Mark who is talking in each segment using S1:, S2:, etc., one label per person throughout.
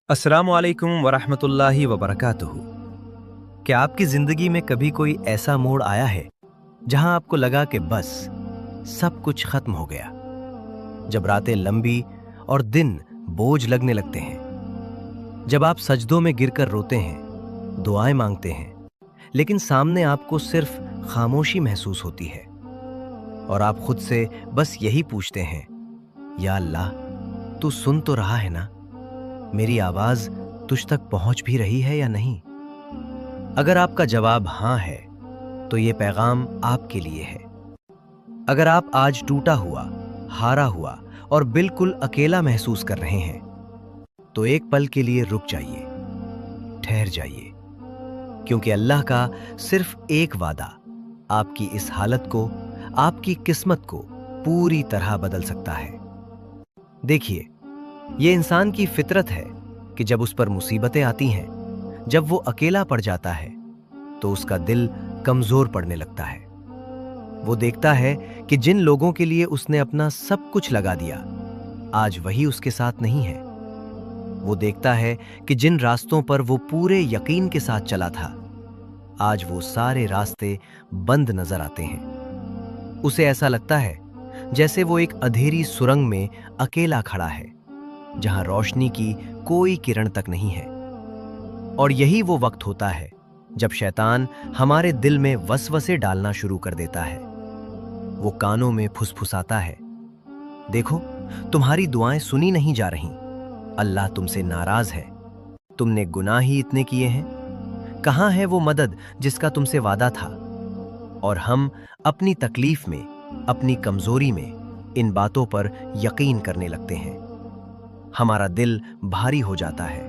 S1: अस्सलामु अलैकुम वरहमतुल्लाहि वबरकातुहू। क्या आपकी ज़िंदगी में कभी कोई ऐसा मोड़ आया है जहां आपको लगा कि बस सब कुछ खत्म हो गया? जब रातें लंबी और दिन बोझ लगने लगते हैं, जब आप सजदों में गिरकर रोते हैं, दुआएं मांगते हैं, लेकिन सामने आपको सिर्फ खामोशी महसूस होती है और आप खुद से बस यही पूछते हैं, या अल्लाह, तू सुन तो रहा है ना? मेरी आवाज तुझ तक पहुंच भी रही है या नहीं? अगर आपका जवाब हां है, तो ये पैगाम आपके लिए है। अगर आप आज टूटा हुआ, हारा हुआ और बिल्कुल अकेला महसूस कर रहे हैं, तो एक पल के लिए रुक जाइए, ठहर जाइए, क्योंकि अल्लाह का सिर्फ एक वादा आपकी इस हालत को, आपकी किस्मत को पूरी तरह बदल सकता है। देखिए, ये इंसान की फितरत है कि जब उस पर मुसीबतें आती हैं, जब वो अकेला पड़ जाता है, तो उसका दिल कमजोर पड़ने लगता है। वो देखता है कि जिन लोगों के लिए उसने अपना सब कुछ लगा दिया, आज वही उसके साथ नहीं है। वो देखता है कि जिन रास्तों पर वो पूरे यकीन के साथ चला था, आज वो सारे रास्ते बंद नजर आते हैं। उसे ऐसा लगता है जैसे वो एक अंधेरी सुरंग में अकेला खड़ा है, जहां रोशनी की कोई किरण तक नहीं है। और यही वो वक्त होता है जब शैतान हमारे दिल में वसवसे डालना शुरू कर देता है। वो कानों में फुसफुसाता है, देखो, तुम्हारी दुआएं सुनी नहीं जा रही, अल्लाह तुमसे नाराज है, तुमने गुनाह ही इतने किए हैं, कहां है वो मदद जिसका तुमसे वादा था? और हम अपनी तकलीफ में, अपनी कमजोरी में इन बातों पर यकीन करने लगते हैं। हमारा दिल भारी हो जाता है।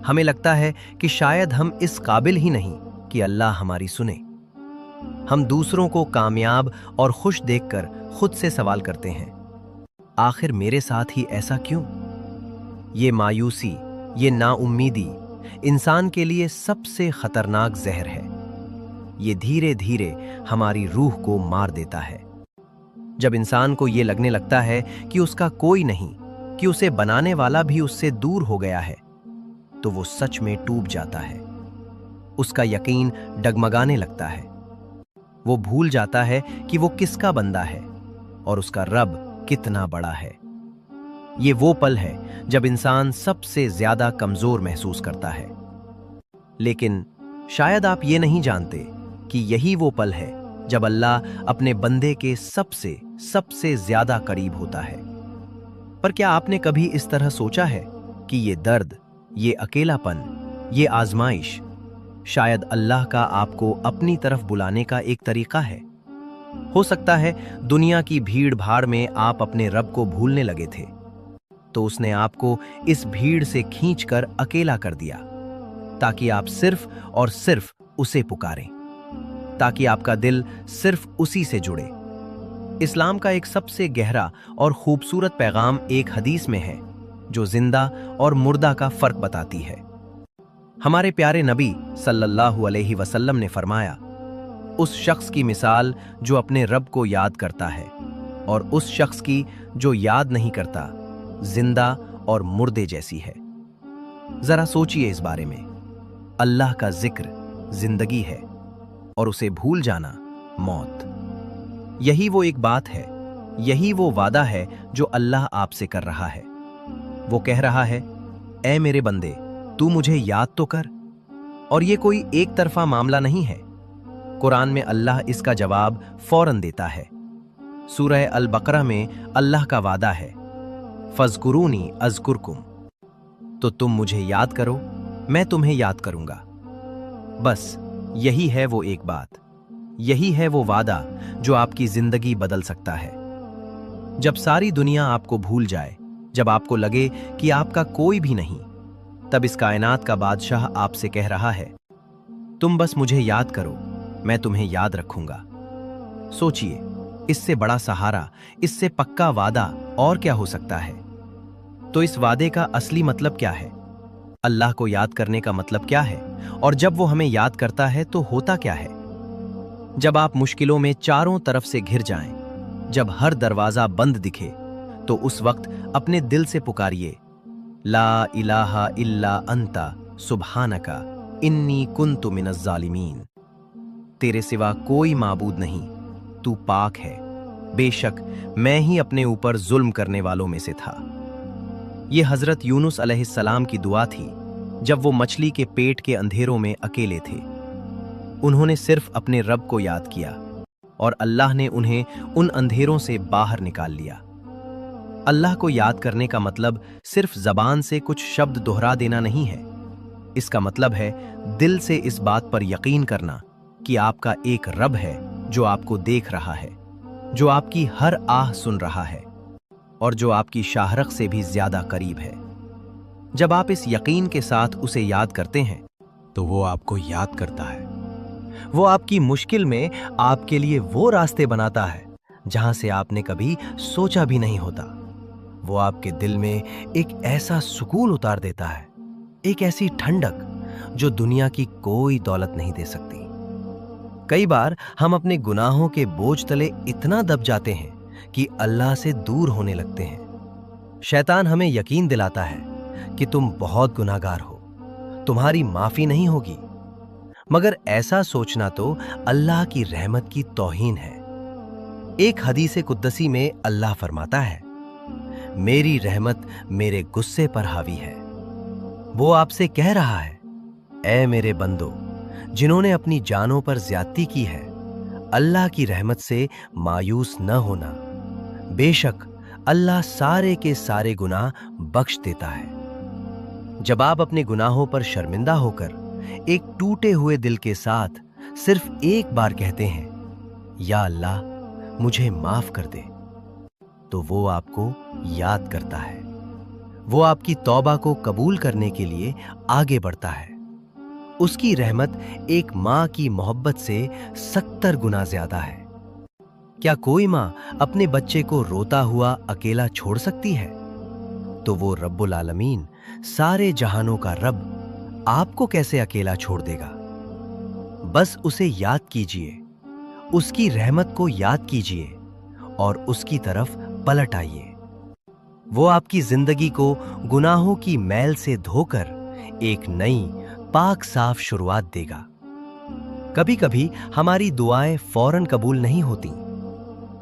S1: हमें लगता है कि शायद हम इस काबिल ही नहीं कि अल्लाह हमारी सुने। हम दूसरों को कामयाब और खुश देखकर खुद से सवाल करते हैं, आखिर मेरे साथ ही ऐसा क्यों? ये मायूसी, ये नाउम्मीदी इंसान के लिए सबसे खतरनाक जहर है। ये धीरे धीरे हमारी रूह को मार देता है। जब इंसान को ये लगने लगता है कि उसका कोई नहीं, कि उसे बनाने वाला भी उससे दूर हो गया है, तो वो सच में टूट जाता है। उसका यकीन डगमगाने लगता है। वो भूल जाता है कि वो किसका बंदा है और उसका रब कितना बड़ा है। ये वो पल है जब इंसान सबसे ज्यादा कमजोर महसूस करता है। लेकिन शायद आप ये नहीं जानते कि यही वो पल है जब अल्लाह अपने बंदे के सबसे ज्यादा करीब होता है। पर क्या आपने कभी इस तरह सोचा है कि ये दर्द, ये अकेलापन, ये आजमाइश शायद अल्लाह का आपको अपनी तरफ बुलाने का एक तरीका है? हो सकता है दुनिया की भीड़ भाड़ में आप अपने रब को भूलने लगे थे, तो उसने आपको इस भीड़ से खींचकर अकेला कर दिया, ताकि आप सिर्फ और सिर्फ उसे पुकारें, ताकि आपका दिल सिर्फ उसी से जुड़े। इस्लाम का एक सबसे गहरा और खूबसूरत पैगाम एक हदीस में है, जो जिंदा और मुर्दा का फर्क बताती है। हमारे प्यारे नबी सल्लल्लाहु अलैहि वसल्लम ने फरमाया, उस शख्स की मिसाल जो अपने रब को याद करता है और उस शख्स की जो याद नहीं करता, जिंदा और मुर्दे जैसी है। जरा सोचिए इस बारे में। अल्लाह का जिक्र जिंदगी है और उसे भूल जाना मौत। यही वो एक बात है, यही वो वादा है जो अल्लाह आपसे कर रहा है। वो कह रहा है, ऐ मेरे बंदे, तू मुझे याद तो कर। और ये कोई एक तरफा मामला नहीं है। कुरान में अल्लाह इसका जवाब फौरन देता है। सूरह अल बकरा में अल्लाह का वादा है, फज़कुरूनी अज़कुरकुम, तो तुम मुझे याद करो, मैं तुम्हें याद करूंगा। बस यही है वो एक बात, यही है वो वादा जो आपकी जिंदगी बदल सकता है। जब सारी दुनिया आपको भूल जाए, जब आपको लगे कि आपका कोई भी नहीं, तब इस कायनात का बादशाह आपसे कह रहा है, तुम बस मुझे याद करो, मैं तुम्हें याद रखूंगा। सोचिए, इससे बड़ा सहारा, इससे पक्का वादा और क्या हो सकता है? तो इस वादे का असली मतलब क्या है? अल्लाह को याद करने का मतलब क्या है? और जब वो हमें याद करता है तो होता क्या है? जब आप मुश्किलों में चारों तरफ से घिर जाएं, जब हर दरवाजा बंद दिखे, तो उस वक्त अपने दिल से पुकारिए, ला इलाहा इल्ला अंता सुब्हानका इन्नी कुन्तु मिनज़ ज़ालिमीन। तेरे सिवा कोई माबूद नहीं, तू पाक है, बेशक मैं ही अपने ऊपर जुल्म करने वालों में से था। ये हजरत यूनुस अलैहिस्सलाम की दुआ थी जब वो मछली के पेट के अंधेरों में अकेले थे। उन्होंने सिर्फ अपने रब को याद किया और अल्लाह ने उन्हें उन अंधेरों से बाहर निकाल लिया। अल्लाह को याद करने का मतलब सिर्फ जबान से कुछ शब्द दोहरा देना नहीं है। इसका मतलब है दिल से इस बात पर यकीन करना कि आपका एक रब है जो आपको देख रहा है, जो आपकी हर आह सुन रहा है और जो आपकी शाहरख से भी ज्यादा करीब है। जब आप इस यकीन के साथ उसे याद करते हैं तो वो आपको याद करता है। वो आपकी मुश्किल में आपके लिए वो रास्ते बनाता है जहां से आपने कभी सोचा भी नहीं होता। वो आपके दिल में एक ऐसा सुकून उतार देता है, एक ऐसी ठंडक जो दुनिया की कोई दौलत नहीं दे सकती। कई बार हम अपने गुनाहों के बोझ तले इतना दब जाते हैं कि अल्लाह से दूर होने लगते हैं। शैतान हमें यकीन दिलाता है कि तुम बहुत गुनाहगार हो, तुम्हारी माफी नहीं होगी। मगर ऐसा सोचना तो अल्लाह की रहमत की तौहीन है। एक हदीस कुद्दसी में अल्लाह फरमाता है, मेरी रहमत मेरे गुस्से पर हावी है। वो आपसे कह रहा है, ऐ मेरे बंदो जिन्होंने अपनी जानों पर ज्यादती की है, अल्लाह की रहमत से मायूस न होना। बेशक अल्लाह सारे के सारे गुनाह बख्श देता है। जब आप अपने गुनाहों पर शर्मिंदा होकर एक टूटे हुए दिल के साथ सिर्फ एक बार कहते हैं, या अल्लाह मुझे माफ कर दे, तो वो आपको याद करता है। वो आपकी तौबा को कबूल करने के लिए आगे बढ़ता है। उसकी रहमत एक माँ की मोहब्बत से 70 गुना ज्यादा है। क्या कोई माँ अपने बच्चे को रोता हुआ अकेला छोड़ सकती है? तो वो रब्बुल आलमीन, सारे जहानों का रब, आपको कैसे अकेला छोड़ देगा? बस उसे याद कीजिए, उसकी रहमत को याद कीजिए और उसकी तरफ पलट आइए। वो आपकी जिंदगी को गुनाहों की मैल से धोकर एक नई पाक साफ शुरुआत देगा। कभी कभी हमारी दुआएं फौरन कबूल नहीं होती।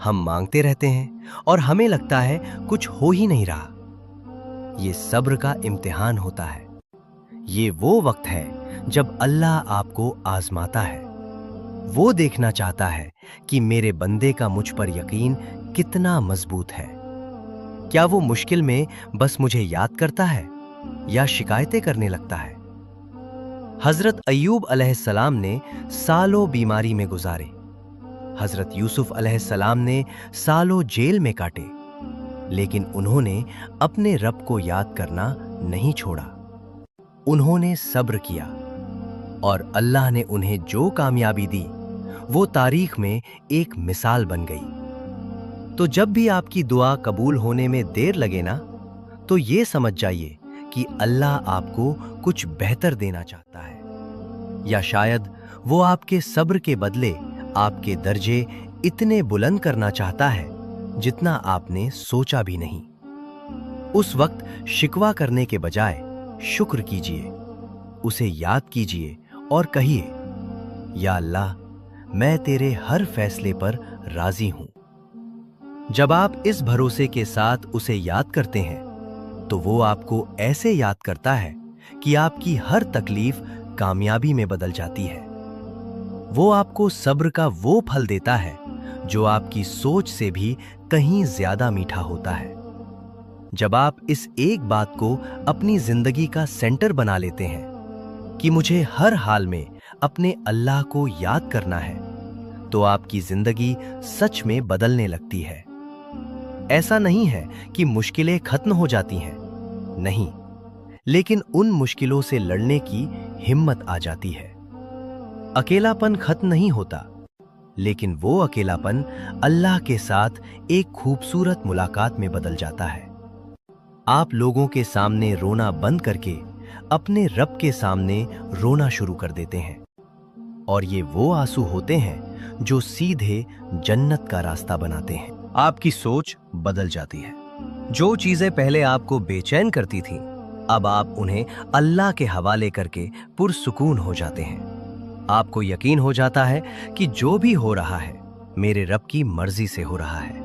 S1: हम मांगते रहते हैं और हमें लगता है कुछ हो ही नहीं रहा। ये सब्र का इम्तिहान होता है। ये वो वक्त है जब अल्लाह आपको आजमाता है। वो देखना चाहता है कि मेरे बंदे का मुझ पर यकीन कितना मजबूत है। क्या वो मुश्किल में बस मुझे याद करता है या शिकायतें करने लगता है? हजरत अय्यूब अलैहिस्सलाम ने सालों बीमारी में गुजारे। हजरत यूसुफ अलैहिस्सलाम ने सालों जेल में काटे, लेकिन उन्होंने अपने रब को याद करना नहीं छोड़ा। उन्होंने सब्र किया और अल्लाह ने उन्हें जो कामयाबी दी वो तारीख में एक मिसाल बन गई। तो जब भी आपकी दुआ कबूल होने में देर लगे ना, तो ये समझ जाइए कि अल्लाह आपको कुछ बेहतर देना चाहता है, या शायद वो आपके सब्र के बदले आपके दर्जे इतने बुलंद करना चाहता है जितना आपने सोचा भी नहीं। उस वक्त शिकवा करने के बजाय शुक्र कीजिए, उसे याद कीजिए और कहिए, या अल्लाह मैं तेरे हर फैसले पर राजी हूं। जब आप इस भरोसे के साथ उसे याद करते हैं तो वो आपको ऐसे याद करता है कि आपकी हर तकलीफ कामयाबी में बदल जाती है। वो आपको सब्र का वो फल देता है जो आपकी सोच से भी कहीं ज्यादा मीठा होता है। जब आप इस एक बात को अपनी जिंदगी का सेंटर बना लेते हैं कि मुझे हर हाल में अपने अल्लाह को याद करना है, तो आपकी जिंदगी सच में बदलने लगती है। ऐसा नहीं है कि मुश्किलें खत्म हो जाती हैं, नहीं, लेकिन उन मुश्किलों से लड़ने की हिम्मत आ जाती है। अकेलापन खत्म नहीं होता, लेकिन वो अकेलापन अल्लाह के साथ एक खूबसूरत मुलाकात में बदल जाता है। आप लोगों के सामने रोना बंद करके अपने रब के सामने रोना शुरू कर देते हैं, और ये वो आंसू होते हैं जो सीधे जन्नत का रास्ता बनाते हैं। आपकी सोच बदल जाती है। जो चीजें पहले आपको बेचैन करती थीं, अब आप उन्हें अल्लाह के हवाले करके पुरसुकून हो जाते हैं। आपको यकीन हो जाता है कि जो भी हो रहा है मेरे रब की मर्जी से हो रहा है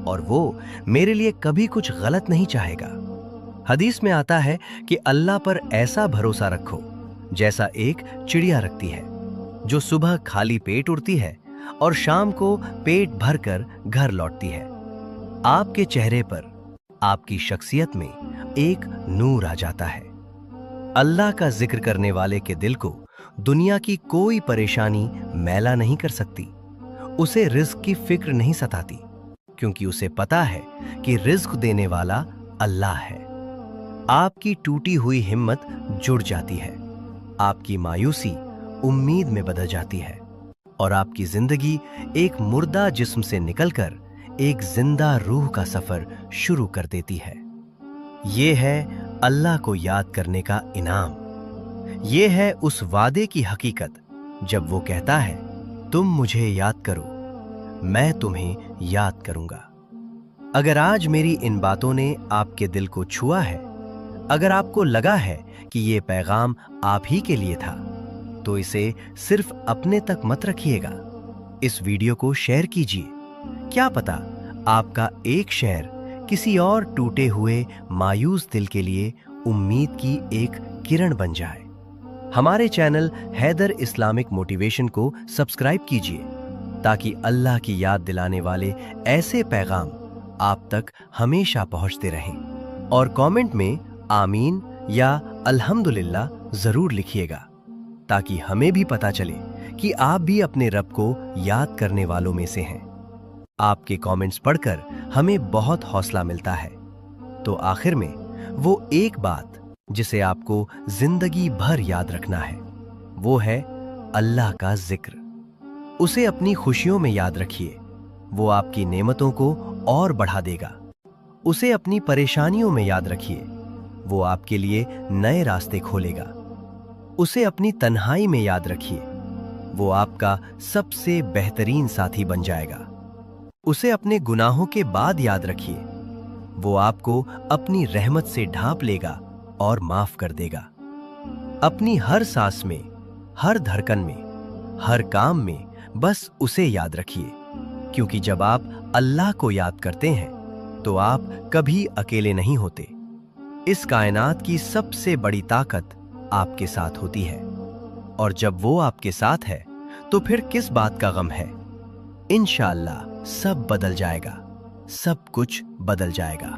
S1: और वो मेरे लिए कभी कुछ गलत नहीं चाहेगा। हदीस में आता है कि अल्लाह पर ऐसा भरोसा रखो जैसा एक चिड़िया रखती है, जो सुबह खाली पेट उड़ती है और शाम को पेट भरकर घर लौटती है। आपके चेहरे पर, आपकी शख्सियत में एक नूर आ जाता है। अल्लाह का जिक्र करने वाले के दिल को दुनिया की कोई परेशानी मैला नहीं कर सकती। उसे रिज्क की फिक्र नहीं सताती, क्योंकि उसे पता है कि रिज्क देने वाला अल्लाह है। आपकी टूटी हुई हिम्मत जुड़ जाती है, आपकी मायूसी उम्मीद में बदल जाती है और आपकी जिंदगी एक मुर्दा जिस्म से निकलकर एक जिंदा रूह का सफर शुरू कर देती है। ये है अल्लाह को याद करने का इनाम। ये है उस वादे की हकीकत जब वो कहता है, तुम मुझे याद करो, मैं तुम्हें याद करूंगा। अगर आज मेरी इन बातों ने आपके दिल को छुआ है, अगर आपको लगा है कि ये पैगाम आप ही के लिए था, तो इसे सिर्फ अपने तक मत रखिएगा। इस वीडियो को शेयर कीजिए। क्या पता आपका एक शेयर किसी और टूटे हुए मायूस दिल के लिए उम्मीद की एक किरण बन जाए। हमारे चैनल हैदर इस्लामिक मोटिवेशन को सब्सक्राइब कीजिए ताकि अल्लाह की याद दिलाने वाले ऐसे पैगाम आप तक हमेशा पहुंचते रहें। और कमेंट में आमीन या अल्हम्दुलिल्लाह जरूर लिखिएगा ताकि हमें भी पता चले कि आप भी अपने रब को याद करने वालों में से हैं। आपके कमेंट्स पढ़कर हमें बहुत हौसला मिलता है। तो आखिर में वो एक बात जिसे आपको जिंदगी भर याद रखना है, वो है अल्लाह का जिक्र। उसे अपनी खुशियों में याद रखिए, वो आपकी नेमतों को और बढ़ा देगा। उसे अपनी परेशानियों में याद रखिए, वो आपके लिए नए रास्ते खोलेगा। उसे अपनी तन्हाई में याद रखिए, वो आपका सबसे बेहतरीन साथी बन जाएगा। उसे अपने गुनाहों के बाद याद रखिए, वो आपको अपनी रहमत से ढांप लेगा और माफ कर देगा। अपनी हर सांस में, हर धड़कन में, हर काम में बस उसे याद रखिए, क्योंकि जब आप अल्लाह को याद करते हैं तो आप कभी अकेले नहीं होते। इस कायनात की सबसे बड़ी ताकत आपके साथ होती है, और जब वो आपके साथ है तो फिर किस बात का गम है। इंशाअल्लाह सब बदल जाएगा, सब कुछ बदल जाएगा।